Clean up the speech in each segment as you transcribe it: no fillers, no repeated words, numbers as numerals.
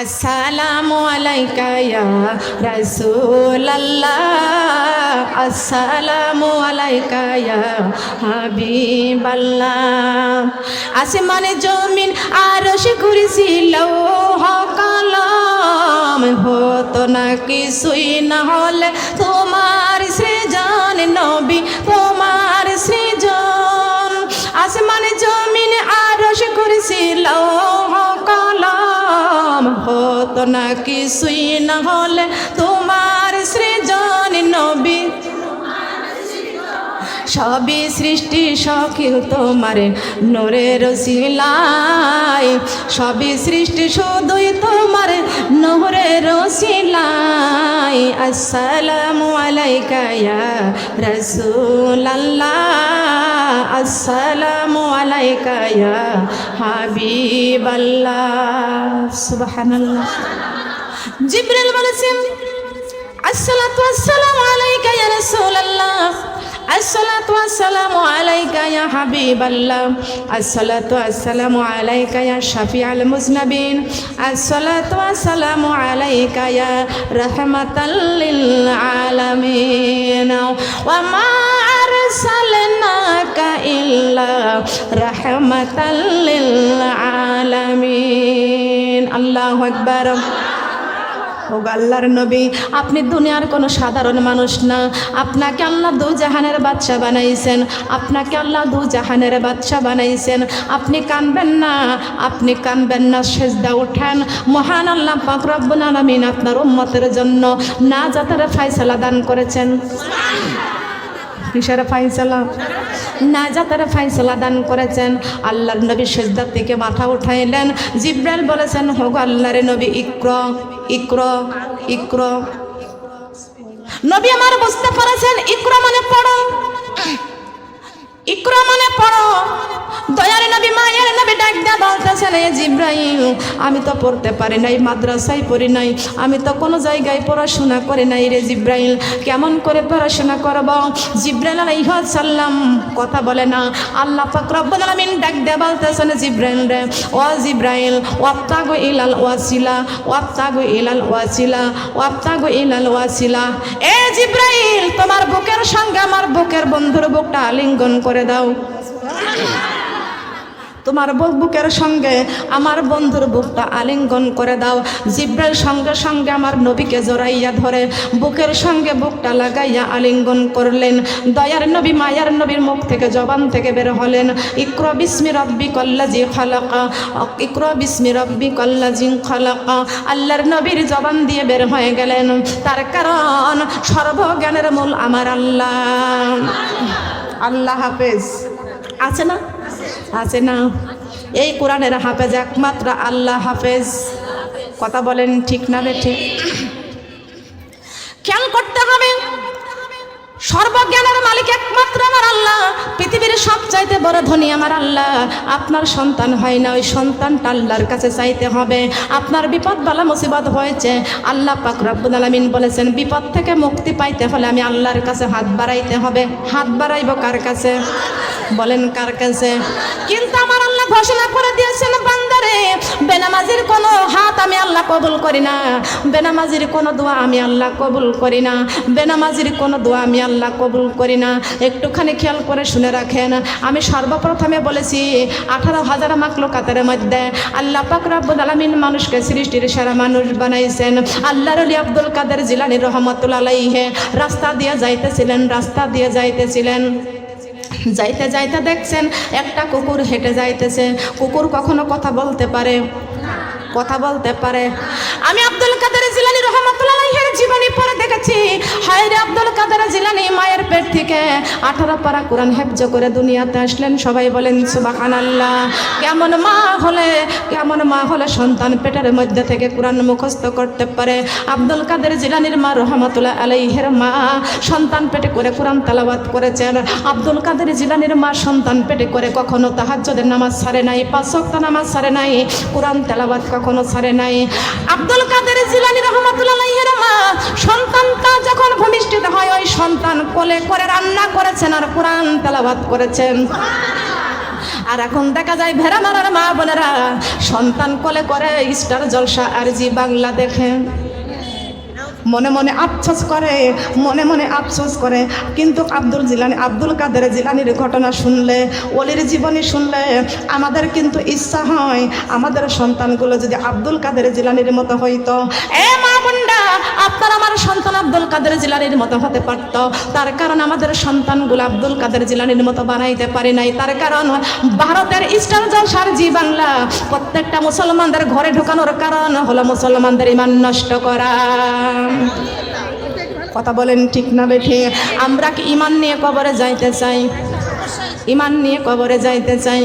আসসালামু আলাইকা ইয়া রাসূলাল্লাহ, আসসালামু আলাইকা ইয়া হাবিবাল্লাহ। আসমানে জমিন আরশ কুরসি লৌহ কলম, হতো না কিছুই না হলে তোমার সৃজন নবী, তোমার সৃজন। আসমানে জমিন আরশ কুরসি লৌহ কলম, হতো না কিছুই না হলে তোমার সৃজন নবী। সবই সৃষ্টি সখিল তোমার নূরের ওসিলায়, সবই সৃষ্টি শুধুই তোমার নূরের ওসিলায়। আসসালামু আলাইকা ইয়া রাসূলাল্লাহ, আসসালামু আলাইকা ইয়া হাবিবাল্লাহ। সুবহানাল্লাহ। জিবরিল বলেছেন আসসালাতু ওয়াসসালামু আলাইকা ইয়া রাসূলাল্লাহ, আসসালাতু ওয়াসসালামু আলাইকা ইয়া হাবিবাল্লাহ, আসসালাতু ওয়াসসালামু আলাইকা ইয়া শাফিউল মুজনাবিন, আসসালাতু ওয়াসসালামু আলাইকা ইয়া রাহমাতাল লিল আলামিন, ওয়া মা আরসালনাকা ইল্লা রাহমাতাল লিল আলামিন। আল্লাহু আকবার। ও আল্লাহর নবী, আপনি দুনিয়ার কোনো সাধারণ মানুষ না, আপনাকে আল্লাহ দু জাহানের বাদশা বানাইছেন, আপনাকে আল্লাহ দু জাহানের বাদশা বানাইছেন। আপনি কানবেন না, আপনি কানবেন না, সেজদা উঠেন। মহান আল্লাহ পাক রব্বুল আলামিন আপনার উম্মতের জন্য নাজাতের ফয়সালা দান করেছেন। কিসের ফয়সালা? নাজাতের ফয়সালা দান করেছেন। আল্লাহর নবী সেজদা থেকে মাথা উঠাইলেন। জিবরাইল বলেছেন, হো আল্লাহর নবী, ইকরা ইকরা ইকরা। নবী আমার বুঝতে পারেছেন ইকরা মানে পড়ো, ইকরা মানে পড়ো। দয়ার নবী মায়ের নবী ডাক দিয়া বলতেছেন, এ জিবরাইল, আমি তো পড়তে পারি নাই, মাদ্রাসায় পড়ি নাই, আমি তো কোনো জায়গায় পড়াশোনা করি নাই রে জিবরাইল, কেমন করে পড়াশোনা করব? জিবরাইল আলাইহিস সালাম কথা বলে না। আল্লাহ পাক রব্বুল আলামিন ডাক দিয়া বলতেছেন, জিবরাইল রে, ও জিবরাইল, ওয়াবতাগু ইলাল ওয়াসিলা, ওয়াবতাগু ইলাল ওয়াসিলা, ওয়াবতাগু ইলাল ওয়াসিলা। এ জিবরাইল, তোমার বুকের সঙ্গে আমার বুকের বন্ধুর বুকটা আলিঙ্গন করে দাও। তোমার বুকের সঙ্গে আমার বন্ধুর বুকটা আলিঙ্গন করে দাও। জিবরাইল সঙ্গে সঙ্গে আমার নবীকে জড়াইয়া ধরে বুকের সঙ্গে বুকটা লাগাইয়া আলিঙ্গন করলেন। দয়ার নবী মায়ার নবীর মুখ থেকে, জবান থেকে বের হলেন, ইকরা বিসমি রাব্বিকাল্লাযী খালাকা, ইকরা বিসমি রাব্বিকাল্লাযী খালাকা। আল্লাহর নবীর জবান দিয়ে বের হয়ে গেলেন, তার কারণ সর্বজ্ঞানের মূল আমার আল্লাহ। আল্লাহ হাফেজ আছে না? আছে না? এই কোরআনের হাফেজ একমাত্র আল্লাহ হাফেজ। কথা বলেন ঠিক না বেঠিক? খেয়াল করতে হবে, সর্বজ্ঞানের মালিক একমাত্র আমার আল্লাহ। পৃথিবীর সবচাইতে বড় ধনী আমার আল্লাহ। আপনার সন্তান হয় না, ওই সন্তানটা আল্লাহর কাছে চাইতে হবে। আপনার বিপদ বালা মুসিবত হয়েছে, আল্লাহ পাক রব্বুল আলামিন বলেছেন, বিপদ থেকে মুক্তি পাইতে হলে আমি আল্লাহর কাছে হাত বাড়াইতে হবে। হাত বাড়াইব কার কাছে? বলেন কার কাছে? কিন্তু আমার আল্লাহ ঘোষণা করে দিয়েছেন, বান্দারে, বেনামাজির কোনো হাত আমি আল্লাহ কবুল করি না, বেনামাজির কোনো দোয়া আমি আল্লাহ কবুল করি না, বেনামাজির কোনো দোয়া আমি আল্লাহ কবুল করি না। একটুখানি খেয়াল করে শুনে রাখেন, আমি সর্বপ্রথমে বলেছি 18,000 মাখলুকাতের মধ্যে আল্লাহ পাক রব্বুল আলামিন মানুষকে সৃষ্টির সেরা মানুষ বানাইছেন। আল্লাহর ওলি আব্দুল কাদের জিলানী রহমাতুল্লাহ আলাইহি রাস্তা দিয়ে যাইতেছিলেন, রাস্তা দিয়ে যাইতেছিলেন, যাইতে যাইতে দেখছেন একটা কুকুর হেঁটে যাইতেছে। কুকুর কখনো কথা বলতে পারে? কথা বলতে পারে? আমি আব্দুল কাদের জিলানী রহমাতুল্লাহ আলাইহির জীবনী পড়ে দেখেছি, হায় রে আব্দুল কাদের জিলানী মায়ের পেট থেকে 18 পারা কোরআন হেফজ করে দুনিয়াতে আসলেন। সবাই বলেন সুবহানাল্লাহ। কেমন মা হলে সন্তান পেটের মধ্যে থেকে কোরআন মুখস্থ করতে পারে? আব্দুল কাদের জিলানীর মা রহমাতুল্লাহ আলাইহির মা সন্তান পেটে করে কোরআন তেলাওয়াত করেছেন। আব্দুল কাদের জিলানীর মা সন্তান পেটে করে কখনো তাহাজ্জুদের নামাজ ছাড়ে নাই, 5 ওয়াক্ত নামাজ ছাড়ে নাই, কোরআন তেলাওয়াত কখনো ছাড়ে নাই। আব্দুল কাদের জিলানী রহমাতুল্লাহ আলাইহির মা সন্তানটা যখন ভূমিষ্ঠিত হয়, ওই সন্তান কোলে করে রান্না করেছেন আর কোরআন তেলাওয়াত করেছেন। আর এখন দেখা যায় ভেড়া মারার মা বোনেরা সন্তান কোলে করে স্টার জলসা আর জি বাংলা দেখে, মনে মনে আফসোস করে, মনে মনে আফসোস করে। কিন্তু আব্দুল কাদের জিলানির ঘটনা শুনলে, ওলির জীবনী শুনলে আমাদের কিন্তু ইচ্ছা হয় আমাদের সন্তানগুলো যদি আব্দুল কাদের জিলানির মতো হইতো। এ মা বোনরা, আপনার আমার সন্তান আব্দুল কাদের জিলানির মতো হতে পারত। তার কারণ আমাদের সন্তানগুলো আব্দুল কাদের জিলানির মতো বানাইতে পারে নাই। তার কারণ ভারতের স্টার জলসার জি বাংলা প্রত্যেকটা মুসলমানদের ঘরে ঢোকানোর কারণ হলো মুসলমানদের ঈমান নষ্ট করা। কথা বলেন ঠিক না বেঠিক? আমরা কি ঈমান নিয়ে কবরে যাইতে চাই? ঈমান নিয়ে কবরে যাইতে চাই?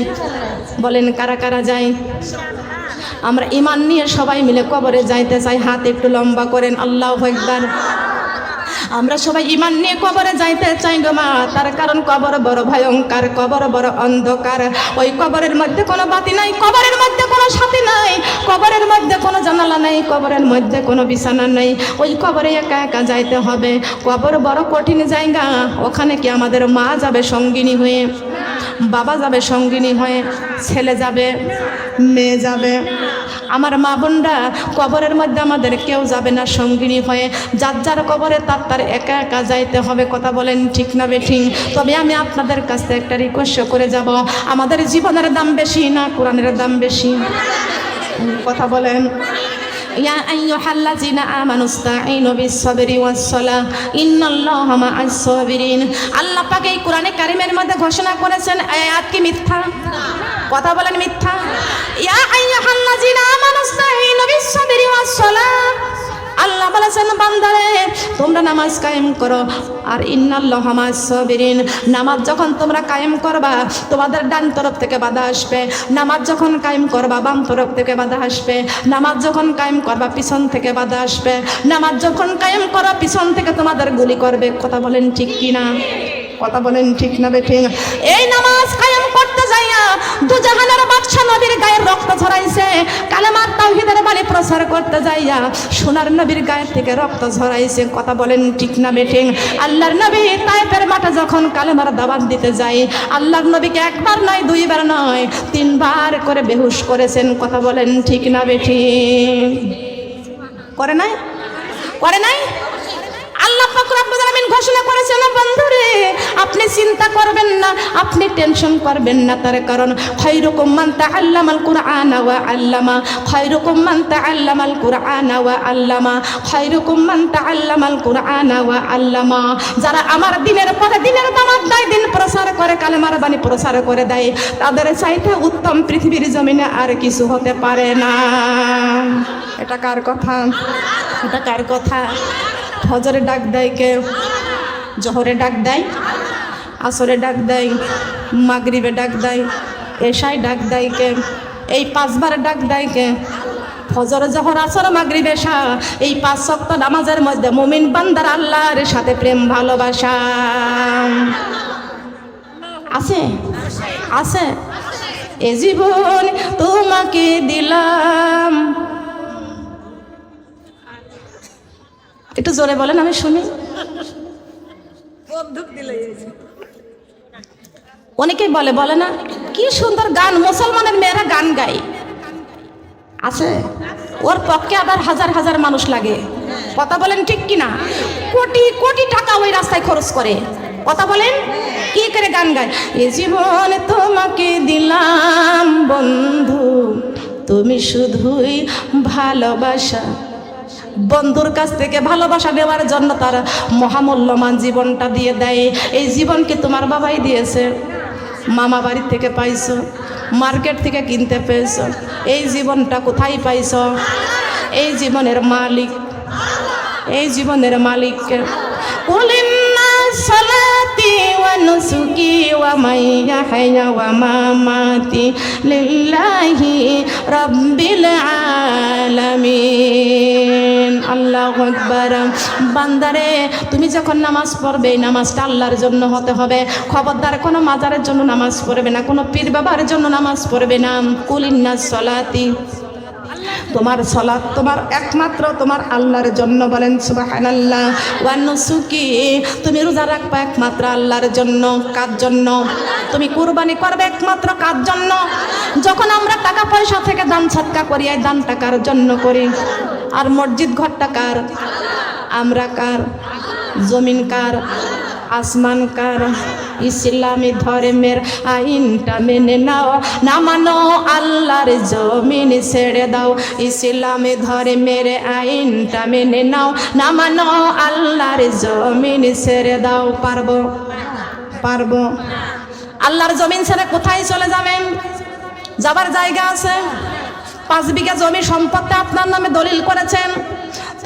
বলেন কারা কারা যাই? আমরা ঈমান নিয়ে সবাই মিলে কবরে যাইতে চাই। হাত একটু লম্বা করেন, আল্লাহু আকবার। আমরা সবাই ঈমান নিয়ে কবরে যাইতে চাই গো মা। তার কারণ কবর বড় ভয়ঙ্কর, কবর বড় অন্ধকার। ওই কবরের মধ্যে কোনো বাতি নাই, কবরের মধ্যে কোনো সাথী নাই, কবরের মধ্যে কোনো জানালা নাই, কবরের মধ্যে কোনো বিছানা নাই। ওই কবরে একা একা যাইতে হবে। কবর বড় কঠিন জায়গা। ওখানে কি আমাদের মা যাবে সঙ্গিনী হয়ে, বাবা যাবে সঙ্গিনী হয়ে, ছেলে যাবে, মেয়ে যাবে? আমার মা বোনরা, কবরের মধ্যে আমাদের কেউ যাবে না সঙ্গিনী হয়ে। যার যার কবরে তার একা একা যাইতে হবে। কথা বলেন ঠিক না বেঠিক? তবে আমি আপনাদের কাছে একটা রিকোয়েস্ট করে যাব, আমাদের জীবনের দাম বেশি না কোরআনের দাম বেশি? কথা বলেন। ইয়া আইয়ুহাল্লাযিনা আমানুস্তাঈনু বিস-সাবরি ওয়াস-সালাহ ইন্নাল্লাহা মা'আস-সাবিরিন। আল্লাহ পাক এই কোরআনে কারিমের মধ্যে ঘোষণা করেছেন, আয়াত কি মিথ্যা? কথা বলেন মিথ্যা? ইয়া আইয়ুহাল্লাযিনা আমানুস্তাঈনু বিস-সাবরি ওয়াস-সালাহ, আল্লাহ বলেছেন বান্দারে তোমরা নামাজ কায়েম করো। আর ইন্নাল্লাহা মা'আস-সাবিরিন, নামাজ যখন তোমরা কায়েম করবা তোমাদের ডান তরফ থেকে বাধা আসবে, নামাজ যখন কায়েম করবা বাম তরফ থেকে বাধা আসবে, নামাজ যখন কায়েম করবা পিছন থেকে বাধা আসবে, নামাজ যখন কায়েম করো পিছন থেকে তোমাদের গুলি করবে। কথা বলেন ঠিক কি না? কথা বলেন ঠিক না বেঠিক? এই নামাজ কায়েম করতে যাইয়া দুজাহানের বাদশা নবীর গায়ের রক্ত ঝরাইছে। কালেমার তাওহীদের বাণী প্রচার করতে যাইয়া সোনার নবীর গায়ের থেকে রক্ত ঝরাইছে। কথা বলেন ঠিক না বেঠিক? আল্লাহর নবী তায়েফের মাঠে যখন কালেমার দাওয়াত দিতে যায় আল্লাহর নবীকে একবার নয় দুইবার নয় তিনবার করে বেহুশ করেছেন। কথা বলেন ঠিক না বেঠিক? করে নাই? করে নাই? আল্লাহ পাক রব্বুল আলামিন ঘোষণা করেছেন, বন্ধুরে আপনি চিন্তা করবেন না, আপনি টেনশন করবেন না। তার কারণ খায়রুকুম মান তাআল্লামাল কুরআনা ওয়া আল্লামা, খায়রুকুম মান তাআল্লামাল কুরআনা ওয়া আল্লামা, খায়রুকুম মান তাআল্লামাল কুরআনা ওয়া আল্লামা। যারা আমার দিনের পথে দিনের দাওয়াত দেয়, দিন প্রচার করে, কালেমার বাণী প্রচার করে দেয়, তাদের চাইতে উত্তম পৃথিবীর জমিনে আর কিছু হতে পারে না। এটা কার কথা? এটা কার কথা? ফজরে ডাক দেয় কে? জোহরে ডাক দেয়, আসরে ডাক দেয়, মাগরিবে ডাক দেয়, এশায় ডাক দেয় কে? এই পাঁচবার ডাক দেয় কে? ফজর, জোহর, আসর, মাগরিব, এশা, এই 5 ওয়াক্ত নামাজের মধ্যে মুমিন বান্দার আল্লাহর সাথে প্রেম ভালোবাসা আছে? আছে? এ জীবন তোমাকে দিলাম। একটু জোরে বলেন আমি শুনি। অনেকেই বলে না কি সুন্দর গান, মুসলমানের মেয়েরা গান গায়। আছে? ওর পক্ষে আবার হাজার হাজার মানুষ লাগে। কথা বলেন ঠিক কিনা? কোটি কোটি টাকা ওই রাস্তায় খরচ করে। কথা বলেন কি করে গান গায়? এ জীবন তোমাকে দিলাম বন্ধু, তুমি শুধুই ভালোবাসা। বন্ধুর কাছ থেকে ভালোবাসা নেওয়ার জন্য তার মহামূল্যমান জীবনটা দিয়ে দেয়। এই জীবনকে তোমার বাবাই দিয়েছে, মামা বাড়ি থেকে পাইছো, মার্কেট থেকে কিনতে পেয়েছো। এই জীবনটা কোথায় পাইছো? এই জীবনের মালিক, এই জীবনের মালিককে। কুলিন্না সালাতি ওয়া নুসুকি ওয়া মাইয়াহিয়া ওয়া মামাতি লিল্লাহি রাব্বিল আলামিন। আল্লাহু আকবার। বান্দারে তুমি যখন নামাজ পড়বে এই নামাজটা আল্লাহর জন্য হতে হবে। খবরদার কোনো মাজারের জন্য নামাজ পড়বে না, কোনো পীর বাবার জন্য নামাজ পড়বে না। কুলিন্না সালাতি তোমার সালাত তোমার একমাত্র তোমার আল্লাহর জন্য, বলেন সুবহানাল্লাহ। ওয়া নুসুকি, তুমি রোজা রাখবা একমাত্র আল্লাহর জন্য। কার জন্য? তুমি কুরবানি করবে একমাত্র কার জন্য? যখন আমরা টাকা পয়সা থেকে দান সদকা করি, এই দান টাকার জন্য করি। আর মসজিদ ঘরটা কার? আমরা কার? জমিন কার? আসমান কার? ইসলামী ধর্মের আইনটা মেনে নাও, না মানো আল্লাহর জমিন ছেড়ে দাও। ইসলামী ধর্মের আইনটা মেনে নাও, না মানো আল্লাহর জমিন ছেড়ে দাও। পারবো? পারবো? আল্লাহর জমিন ছেড়ে কোথায় চলে যাবেন? যাবার জায়গা আছে? 5 বিঘা জমি সম্পত্তি আপনার নামে দলিল করেছেন,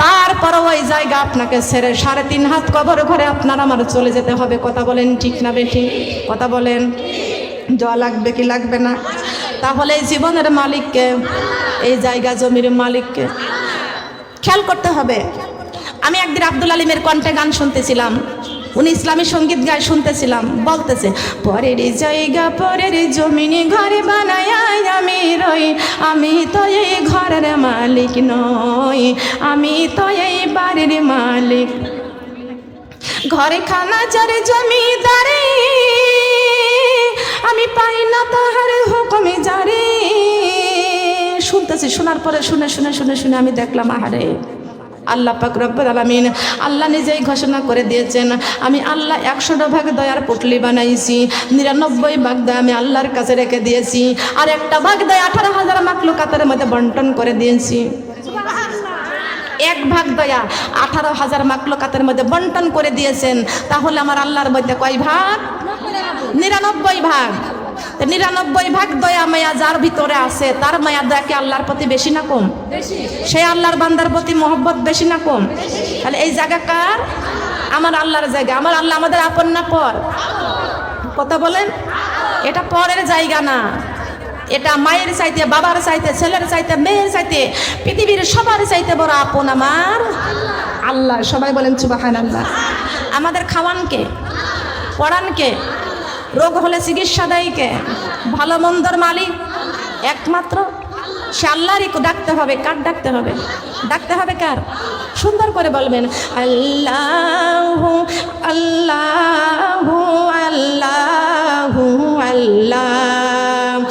তারপর ওই জায়গা আপনাকে ছেড়ে 3.5 হাত কবর ঘরে আপনার আমার চলে যেতে হবে। কথা বলেন ঠিক না বেঠিক? কথা বলেন। জল লাগবে কি লাগবে না? তাহলে এই জীবনের মালিককে, এই জায়গা জমির মালিককে খেয়াল করতে হবে। আমি একদিন আব্দুল আলিমের কণ্ঠে গান শুনতেছিলাম, উনি ইসলামী সঙ্গীত গায়ে শুনতেছিলাম, বলতেছে পরের জায়গা পরের জমিনে ঘরে বানায় আমি রই, আমি তো এই ঘরের মালিক নই, আমি তো এই বাড়ির মালিক। ঘরে খানা চারে জমিদারি, আমি পাই না তাহার হুকুমে জারি। শুনতেছি, শোনার পরে শুনে শুনে শুনে শুনে আমি দেখলাম, আহারে আল্লাহ পাক রব্বুল আলামিন আল্লাহ নিজেই ঘোষণা করে দিয়েছেন, আমি আল্লাহ 100 ভাগ দয়ার পুটলি বানাইছি, 99 ভাগ দয়া আমি আল্লাহর কাছে রেখে দিয়েছি, আর 1 ভাগ দয়া 18,000 মাখলুকাতের মধ্যে বন্টন করে দিয়েছি। 1 ভাগ দয়া 18,000 মাখলুকাতের মধ্যে বন্টন করে দিয়েছেন। তাহলে আমার আল্লাহর মধ্যে কয় ভাগ? 99 ভাগ। 99 ভাগ দয়া মায়া যার ভিতরে আছে, তার মায়া দয়া কি আল্লাহর প্রতি বেশি না কম? সে আল্লাহর বান্দার প্রতি মহব্বত বেশি না কম? তাহলে এই জায়গা কার? আমার আল্লাহর জায়গা। আমার আল্লাহ আমাদের আপন না পর? কথা বলেন। এটা পরের জায়গা না, এটা মায়ের চাইতে, বাবার চাইতে, ছেলের চাইতে, মেয়ের চাইতে, পৃথিবীর সবার চাইতে বড় আপন আমার আল্লাহ। সবাই বলেন সুবহানাল্লাহ। আমাদের খাওয়ান কে? পড়ান কে? রোগ হলে চিকিৎসা দেয় কে? ভালো মন্দর মালিক একমাত্র সে আল্লাহরই ডাকতে হবে। কার ডাকতে হবে? ডাকতে হবে কার? সুন্দর করে বলবেন, আল্লাহু আল্লাহু আল্লাহু আল্লাহ,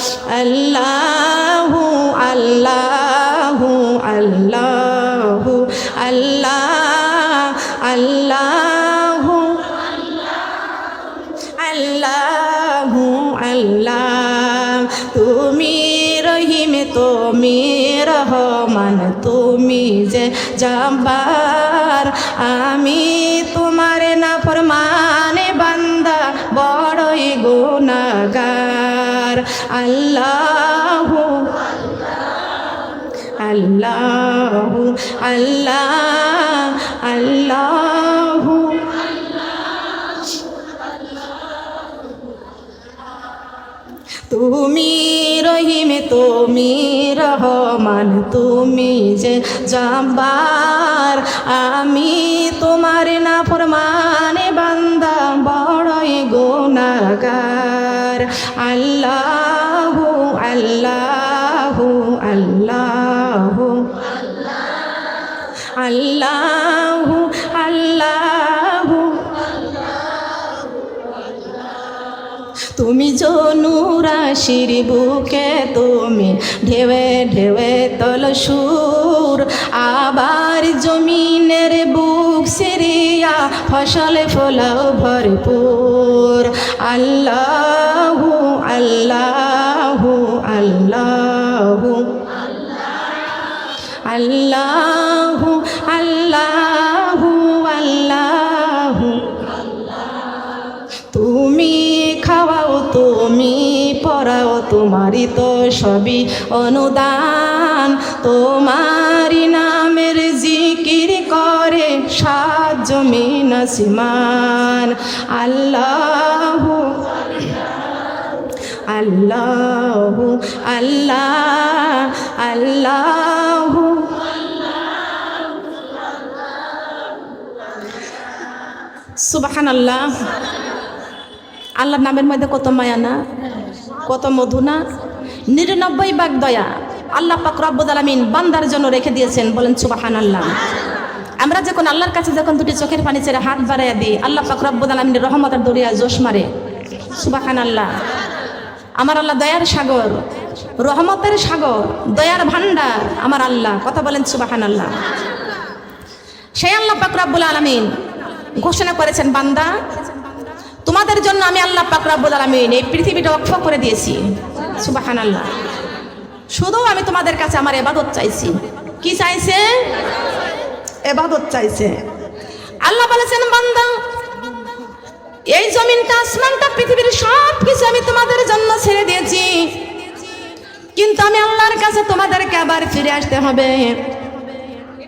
আল্লাহু আল্লাহু আল্লাহু আল্লাহ, আল্লাহু আল্লাহু আল্লাহ। তুমি রহিম, তুমি রহমান, তুমি যে জব্বার, আমি তোমার নাফরমানে বান্দা, বড়ই গুনাহগার। আল্লাহু আল্লাহু আল্লাহ, আল্লাহু তুমি রহিম, তুমি রহমান, তুমি যে জব্বার, আমি তোমার নাফরমানে বান্দা, বড়ই গুনাহগার। আল্লাহু আল্লাহু আল্লাহু আল্লাহু আল্লাহু। তুমি জনুরাশির বুকে, তুমি ঢেউে ঢেউে তোল সুর, আবার জমিনের বুক সিরিয়া ফসলে ফলাও ভরপুর। আল্লাহু আল্লাহু আল্লাহু আল্লাহু আল্লাহু আল্লাহু। তুমি খাওয়াও, তুমি পড়াও, তোমারই তো সবই অনুদান, তোমারই নামের জিকির করে 7 জমিন আসমান। আল্লাহু আল্লাহু আল্লাহ, আল্লাহু সুবহানাল্লাহ। আল্লাহর নামের মধ্যে কত মায়া না, কত মধু না। 99 ভাগ দয়া আল্লাহ পাক রব্বুল আলামিন বান্দার জন্য রেখে দিয়েছেন। বলেন সুবহানাল্লাহ। আমরা যখন আল্লাহর কাছে যখন দুটি চোখের পানি ছেড়ে হাত বাড়াইয়া দিই, আল্লাহ পাক রব্বুল আলামিনের রহমতের দরিয়া জোশ মারে। সুবহানাল্লাহ। আমার আল্লাহ দয়ার সাগর, রহমতের সাগর, দয়ার ভান্ডার আমার আল্লাহ। কথা বলেন সুবহানাল্লাহ। সেই আল্লাহ পাক রব্বুল আলামিন ঘোষণা করেছেন, বান্দা তোমাদের জন্য আমি আল্লাহ পাক রব্বুল আলামিন এই পৃথিবীটা ওয়াকফ করে দিয়েছি। সুবহানাল্লাহ। শুধু আমি তোমাদের কাছে আমার ইবাদত চাইছি। কি চাইছে? ইবাদত চাইছে। আল্লাহ বলেছেন, বান্দা এই জমিনটা, আসমানটা, পৃথিবীর সব কিছু আমি তোমাদের জন্য ছেড়ে দিয়েছি, কিন্তু আমি আল্লাহর কাছে তোমাদেরকে আবার ফিরে আসতে হবে।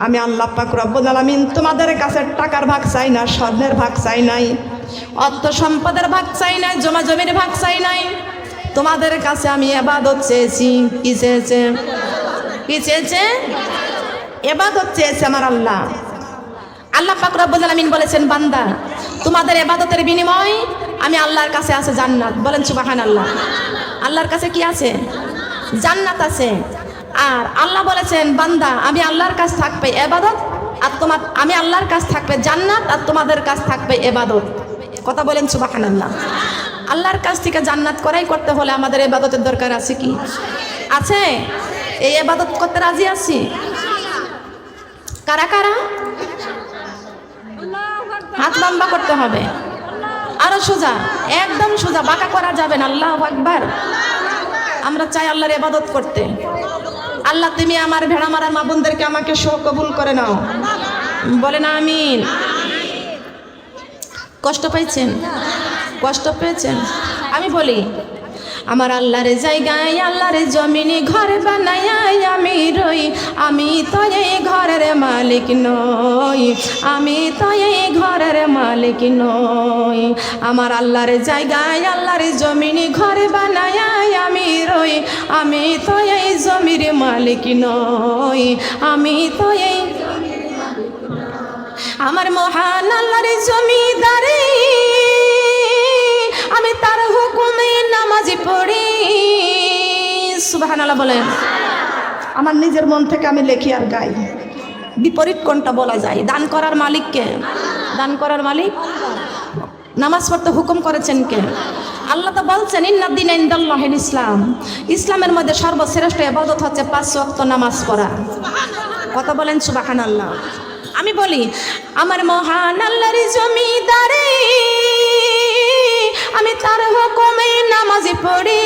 আমি আল্লাহ পাক রব্বুল আলামিন তোমাদের কাছে টাকার ভাগ চাই না, স্বর্ণের ভাগ চাই নাই, অর্থ সম্পদের ভাগ চাই নাই, জমা জমির ভাগ চাই নাই। তোমাদের কাছে আমি ইবাদত চেয়েছি। কি চেয়েছে? কি চেয়েছে? ইবাদত চেয়েছে আমার আল্লাহ। আল্লাহ পাক রব্বুল আলামিন বলেছেন, বান্দা তোমাদের ইবাদতের বিনিময় আমি আল্লাহর কাছে আছে জান্নাত। বলেন সুবহানাল্লাহ। আল্লাহর কাছে কি আছে? জান্নাত আছে। আর আল্লাহ বলেছেন, বান্দা আমি আল্লাহর কাছে থাকবে ইবাদত, আর আমি আল্লাহর কাছে থাকবে জান্নাত, আর তোমাদের কাছে থাকবে ইবাদত। কথা বলেন সুবহানাল্লাহ। আল্লাহর কাছ থেকে জান্নাত করাই করতে হলে আমাদের ইবাদতের দরকার আছে কি? আছে। এই ইবাদত করতে রাজি আছি? কারা কারা? হাত লম্বা করতে হবে, আরো সোজা, একদম সোজা, বাঁকা করা যাবে না। আল্লাহু আকবার। আমরা চাই আল্লাহর ইবাদত করতে। আল্লাহ তুমি আমার ভেড়া মারা মা বোনদেরকে আমাকে সহ কবুল করে নাও। বলেন আমিন। কষ্ট পাইছেন? কষ্ট পেয়েছেন? আমি বলি, আমার আল্লাহর জায়গায়, আল্লাহর জমিনে ঘর বানাইয়া আমি রই, আমি তো এই ঘরের মালিক নই, আমি তো এই ঘরের মালিক নই। আমার আল্লাহর জায়গায়, আল্লাহর জমিনে ঘর বানাইয়া আমি রই, আমি তো এই জমির মালিক নই, আমি তো এই। আমার মহান আল্লাহর জমিদারি, আমি তার হুকুমে নামাজি পড়ি। সুবহানাল্লাহ বলেন। আমার নিজের মন থেকে আমি লেখি আর গাই। বিপরীত কোনটা বলা যায়? দান করার মালিককে। দান করার মালিক। নামাজ পড়তে হুকুম করেছেন কে? আল্লাহ তো বলছেন, ইন্নাদ-দীন ইনদাল্লাহিল ইসলাম। ইসলামের মধ্যে সর্বশ্রেষ্ঠ ইবাদত হচ্ছে 5 ওয়াক্ত নামাজ পড়া। কথা বলেন সুবহানাল্লাহ। আমি বলি, আমার মহান আল্লাহর জমিদারি, আমি তার হুকুমে নামাজি পড়ি,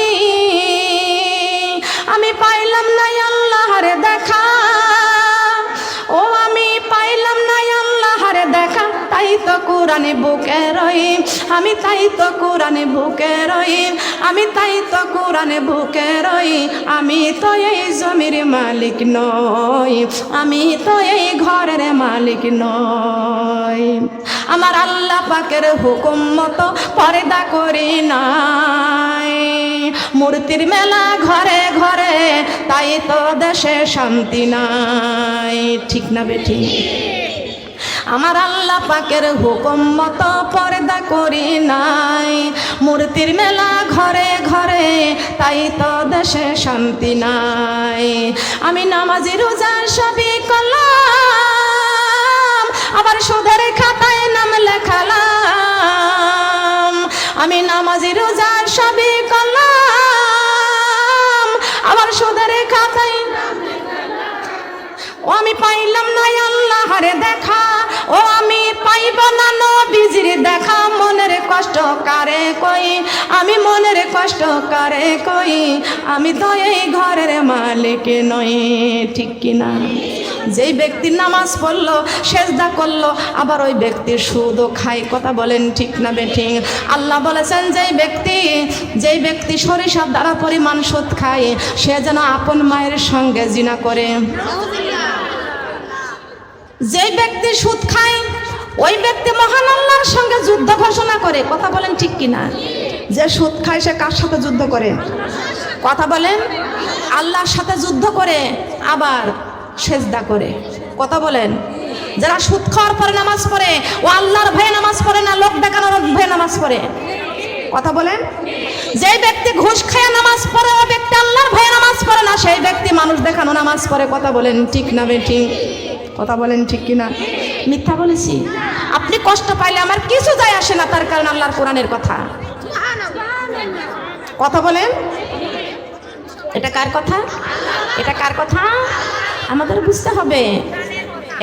আমি পাইলাম না আল্লাহর দেখা, ও আমি পাইলাম না আল্লাহর দেখা, তাই তো কোরআনে বুকে রই, আমি তাই তো কোরআনে বুকে রই, আমি তাই তো কোরআনে বুকে রই, আমি তো এই জমির মালিক নই, আমি তো এই ঘরের মালিক নই। আমার আল্লাহ পাকের হুকুম মতো পর্দা করি নাই, মূর্তির মেলা ঘরে ঘরে, তাই তো দেশে শান্তি নাই। ঠিক না বেঠি? আমার আল্লাহ পাকের হুকুম মতো পর্দা করি নাই, মূর্তির মেলা ঘরে ঘরে, তাই তো দেশে শান্তি নাই। আমি নামাজি রোজা সবই করলাম, আবার সুদের খাতায় নাম লেখালাম। আমি নামাজি রোজা সবই করলাম, আবার সুদের খাতায়। ও আমি পাইলাম না আল্লাহর দেখা, ও আমি পাইব না নবীজির দেখা, মনের কষ্ট কারে কই, আমি মনের কষ্ট কারে কই, আমি তো এই ঘরের মালিক নই। ঠিক কিনা? যেই ব্যক্তি নামাজ পড়লো, সেজদা করলো, আবার ওই ব্যক্তি সুদও খায়। কথা বলেন ঠিক না বেঠিক? আল্লাহ বলেছেন, যেই ব্যক্তি সরিষার দ্বারা পরিমাণ সুদ খায়, সে যেন আপন মায়ের সঙ্গে জিনা করে। যেই ব্যক্তি সুদ খায়, ওই ব্যক্তি মহান আল্লাহর সঙ্গে যুদ্ধ ঘোষণা করে। কথা বলেন ঠিক কিনা? যে সুদ খায় সে কার সাথে যুদ্ধ করে? কথা বলেন। আল্লাহর সাথে যুদ্ধ করে, আবার সেজদা করে। কথা বলেন। যারা সুদ খাওয়ার পরে নামাজ পড়ে, ও আল্লাহর ভয়ে নামাজ পড়ে না, লোক দেখানোর ভয়ে নামাজ পড়ে। কথা বলেন। যে ব্যক্তি ঘুষ খায় নামাজ পড়ে ওই ব্যক্তি আল্লাহর ভয়ে নামাজ পড়ে না, সেই ব্যক্তি মানুষ দেখানো নামাজ পড়ে। কথা বলেন ঠিক না বেঠিক? কথা বলেন ঠিক কিনা? মিথ্যা বলেছি? আপনি কষ্ট পাইলে আমার কিছু যায় আসে না, তার কারণ আল্লাহর কোরআনের কথা। কথা বলেন। এটা কার কথা? এটা কার কথা? আমাদের বুঝতে হবে।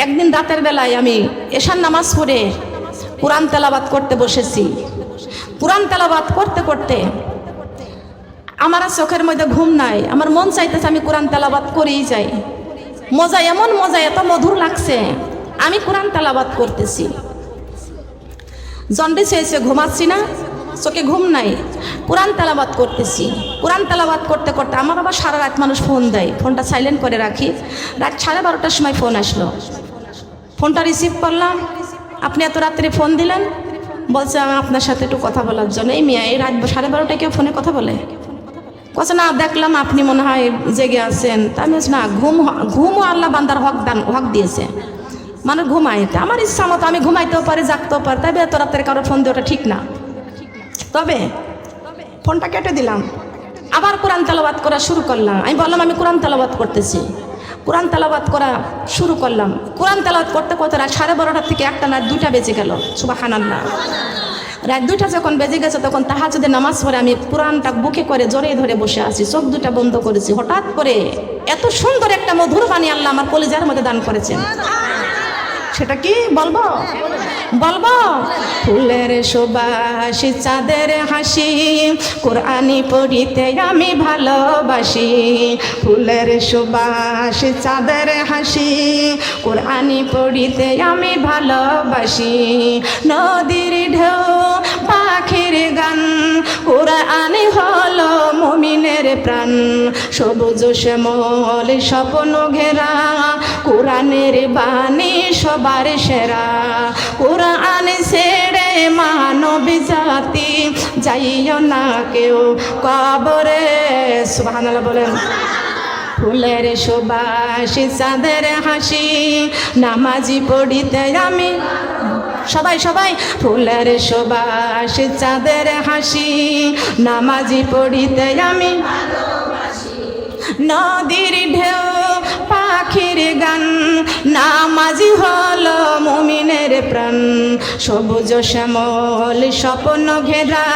একদিন রাতের বেলায় আমি এশার নামাজ পড়ে কোরআন তেলাওয়াত করতে বসেছি। কোরআন তেলাওয়াত করতে করতে আমার চোখের মধ্যে ঘুম নাই, আমার মন চাইতেছে আমি কোরআন তেলাওয়াত করেই যাই। মজা, এমন মজা, এত মধুর লাগছে। আমি কোরআন তেলাওয়াত করতেছি, জন্ডিস হয়েছে, ঘুমাচ্ছি না, চোখে ঘুম নাই, কোরআন তেলাওয়াত করতেছি। কোরআন তেলাওয়াত করতে করতে আমার আবার সারা রাত মানুষ ফোন দেয়, ফোনটা সাইলেন্ট করে রাখি। রাত 12:30টার সময় ফোন আসলো, ফোনটা রিসিভ করলাম। আপনি এত রাত্রে ফোন দিলেন? বলছে আমি আপনার সাথে একটু কথা বলার জন্য। এই মিয়া, এই রাত 12:30টায় কেউ ফোনে কথা বলে? কথা না, দেখলাম আপনি মনে হয় জেগে আছেন। তা আমি না, ঘুমও আল্লাহ বান্দার হক দিয়েছে, মানুষ ঘুমাইতে। আমার ইচ্ছা মতো আমি ঘুমাইতেও পারি, জাগতেও পারি, তবে এত রাতের কারো ফোন দেওয়াটা ঠিক না। তবে ফোনটা কেটে দিলাম, আবার কোরআন তেলাওয়াত করা শুরু করলাম। আমি বললাম আমি কোরআন তেলাওয়াত করতেছি। কোরআন তেলাওয়াত করা শুরু করলাম। কোরআন তেলাওয়াত করতে করতে রাত 12:30 থেকে একটা না 2টা বেজে গেল। সুবহানাল্লাহ। রাত 2টা যখন বেজে গেছে তখন তাহাজ্জুদের নামাজ পড়ে আমি কোরআনটা বুকে করে জড়িয়ে ধরে বসে আছি, চোখ দুটা বন্ধ করেছি। হঠাৎ করে এত সুন্দর একটা মধুর বাণী আল্লাহ আমার কলিজার মধ্যে দান করেছেন। সেটা কি বলবো? বলবো। ফুলের সুবাস, চাঁদের হাসি, কোরআনি পড়িতে আমি ভালোবাসি। ফুলের সুবাস, চাঁদের হাসি, কোরআনি পড়িতে আমি ভালোবাসি। নদীর ঢেউ, পাখির গান, কোরআনি হলো মুমিনের প্রাণ। সবুজ শ্যামল স্বপ্ন ঘেরা, কোরআনের বাণী সবার সেরা। কোরআন ছেড়ে মানব জাতি যাইও না কেউ কবরে। সুবহানাল্লাহ বলেন। ফুলের সুবাস, চাঁদের হাসি, নামাজি পড়িতে আমি। সবাই সবাই। ফুলের সুবাস, চাঁদের হাসি, নামাজি পড়িতে আমি। নদীর ঢেউ, পাখির গান, নামাজি হলো মুমিনের প্রাণ। সবুজ শ্যামল স্বপ্ন ঘেরা,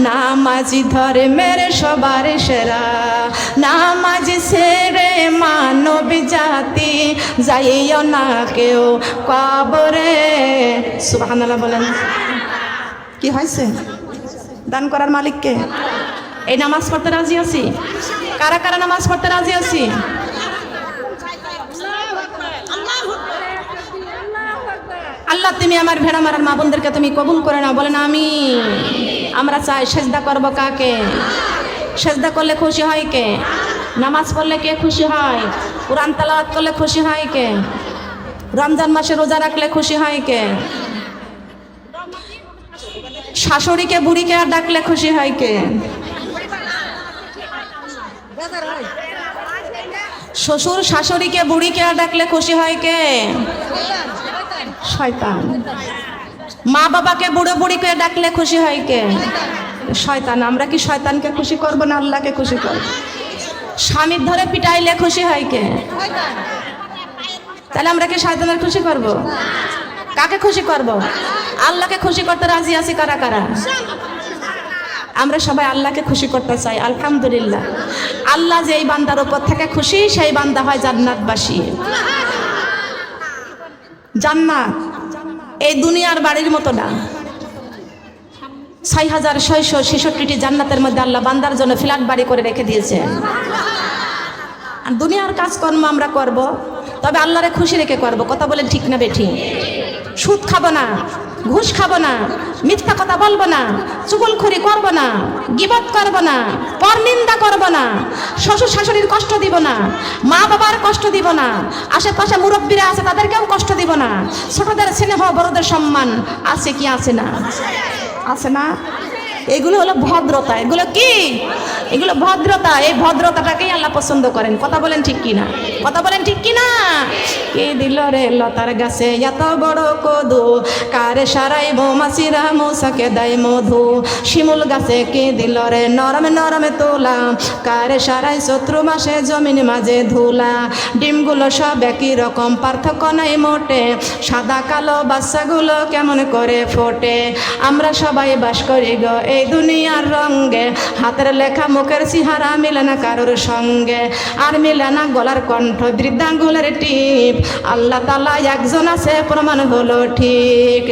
নামাজি ধর্মের সবার সেরা। নামাজি ছেড়ে মানব জাতি যাইও না কেউ কবরে। সুবহানাল্লাহ বলেন। কি হয়েছে? দান করার মালিককে। এই নামাজ পড়তে রাজি আছি? কারা কারা নামাজ পড়তে রাজি আছি? আল্লাহ তুমি আমার ভেড়া মারার মা বোনদেরকে তুমি কবুল করে নাও, বলেন আমি। আমরা চাই সেজদা করবো কাকে? সেজদা করলে খুশি হয় কে? নামাজ পড়লে কে খুশি হয়? কোরআন তেলাওয়াত করলে খুশি হয় কে? রমজান মাসে রোজা রাখলে খুশি হয় কে? শাশুড়িকে বুড়িকে আর ডাকলে খুশি হয় কে? শ্বশুর শাশুড়িকে বুড়িকে আর ডাকলে খুশি হয় কে? শয়তান। মা বাবাকে বুড়ো বুড়িকে ডাকলে খুশি হয় কে? শয়তান। আমরা কি শয়তানকে খুশি করব না আল্লাহকে খুশি করব? স্বামীর ধরে পিটাইলে খুশি হয় কে? তাহলে আমরা কি শয়তানের খুশি করব? কাকে খুশি করব? আল্লাহকে খুশি করতে রাজি আছি কারা কারা? আমরা সবাই আল্লাহকে খুশি করতে চাই। আলহামদুলিল্লাহ। আল্লাহ যে এই বান্দার উপর থেকে খুশি, সেই বান্দা হয় জান্নাতবাসী। জান্নাত এই দুনিয়ার বাড়ির মতো না। 6666টি জান্নাতের মধ্যে আল্লাহ বান্দার জন্য ফ্ল্যাট বাড়ি করে রেখে দিয়েছেন। আর দুনিয়ার কাজকর্ম আমরা করব, তবে আল্লাহরে খুশি রেখে করব। কথা বলে ঠিক না বেঠিক? সুদ খাবো না, ঘুষ খাবো না, মিথ্যা কথা বলবো না, চুগলখড়ি করবো না, গীবত করবো না, পরনিন্দা করবো না, শ্বশুর শাশুড়ির কষ্ট দিব না, মা বাবার কষ্ট দিব না, আশেপাশে মুরব্বীরা আছে তাদেরকেও কষ্ট দিব না। ছোটদের স্নেহ, বড়দের সম্মান আছে কি আছে না? আছে না? এগুলো হলো ভদ্রতা। এগুলো কি? এগুলো ভদ্রতা। এই ভদ্রতাটাকেই আল্লাহ পছন্দ করেন। কথা বলেন ঠিক কিনা? কথা বলেন ঠিক কিনা? কে দিল রে লতার গাছে এত বড় কদু, কারে সারাই মৌমাছিরা মৌসাকে দেয় মধু। শিমুল গাছে কে দিল রে নরমে নরমে তোলা, কারে সারাই শত্রু মাসে জমিন মাঝে ধুলা। ডিমগুলো সব একই রকম, পার্থক্য নাই মোটে, সাদা কালো বাচ্চাগুলো কেমন করে ফোটে। আমরা সবাই বাস করি গো এই দুনিয়ার রঙ্গে, হাতের লেখা মুখের চেহারা মিলে না কারোর সঙ্গে, আর মিলে না গলার কণ্ঠ বৃদ্ধাঙ্গুলের টিপ। আল্লাহ তাআলা একজন আছে, প্রমাণ হলো ঠিক।